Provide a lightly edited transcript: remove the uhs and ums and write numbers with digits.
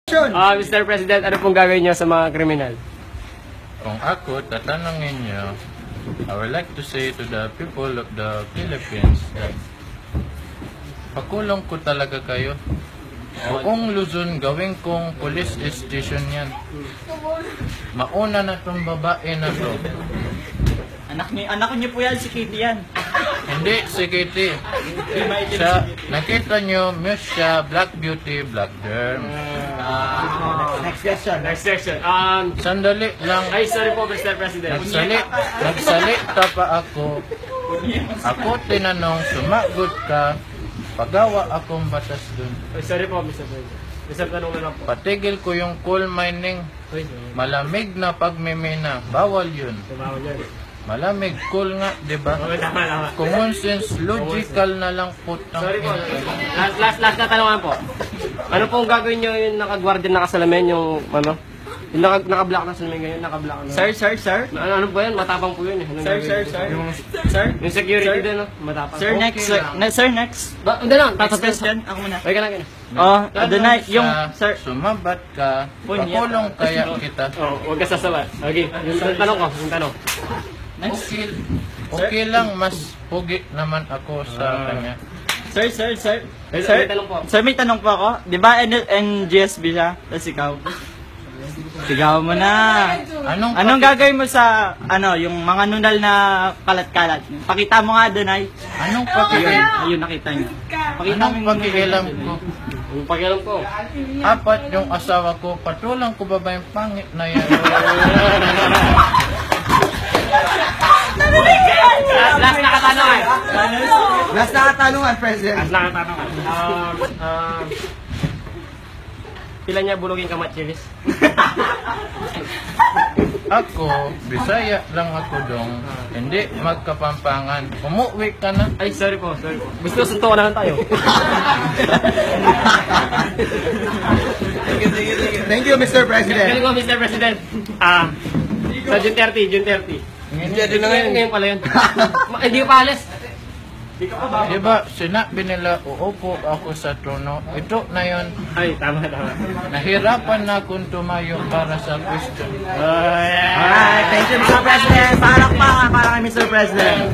Mr. President, ano pong gagawin niyo sa mga kriminal? Kung ako tatanungin niyo, I would like to say to the people of the Philippines that pakulong ko talaga kayo. Buong Luzon, gawin kong police station yan. Mauna na tong babae na to. Anak niyo po yan, si Kitty yan. Hindi, si Kitty. Siya, nakita niyo, Miss siya, Black Beauty, Black Derm. Next question. Sandali lang. Ay, sorry po, Mr. President. Nagsalita pa ako. Ako tinanong, sumagot ka. Pagawa akong batas dun. Ay, sorry po, Mr. President. Mr. Tanong na lang po. Patigil ko yung coal mining. Malamig na pagmimina. Bawal yun. Tumawag yan. Malamig, cool nga, di ba? Tama. Common sense, logical na lang putang. Sorry po. Last na tanongan po. Ano pong gagawin niyo yung naka-guardian nakasalamin, yung ano? Yung naka-block na salamin ganyan, naka-block na. Sir. Ano po yan? Matapang po yun eh. Sir. Yung security din, no? Matapang. Sir, next. Hindi lang, Next question. Ako muna. Ay, ka na. Adonai, yung, sir. Sumabat ka, pakulong kaya kita. Huwag ka sasabat. Okay, yung tanong ko, yung tanong. Okay lang, mas pugi naman ako sa kanya. Sir. May tanong po. Sir, may tanong po ako. Di ba NGSB siya? Tapos ikaw? Sigaw mo na. Anong gagawin mo sa, yung mga nunal na kalat-kalat? Pakita mo nga, Adonai. Anong pakikilam? Ayun, nakita niyo. Pakita Anong pakikilam ko? Yung pakialam ko. Apat yung asawa ko, patulang ko ba yung pangit na yan? Last na katanungan. Last na katanungan, President. Last na katanungan. Pila niya bulogin ka machilis? Ako, Bisaya lang ako dong. Hindi magkapampangan. Umuwi ka na. Ay, sorry po. Gusto suntukan na lang tayo. Thank you, Mr. President. Galing ko, Mr. President. Sa June 30. Ngayon pala yun. Hindi ko pa alis. Diba, sinabi nila, uupo ako sa trono. Ito na yun. Ay, tama. Nahirapan na akong tumayo para sa question. Alright, thank you, Mr. President. Para kay Mr. President.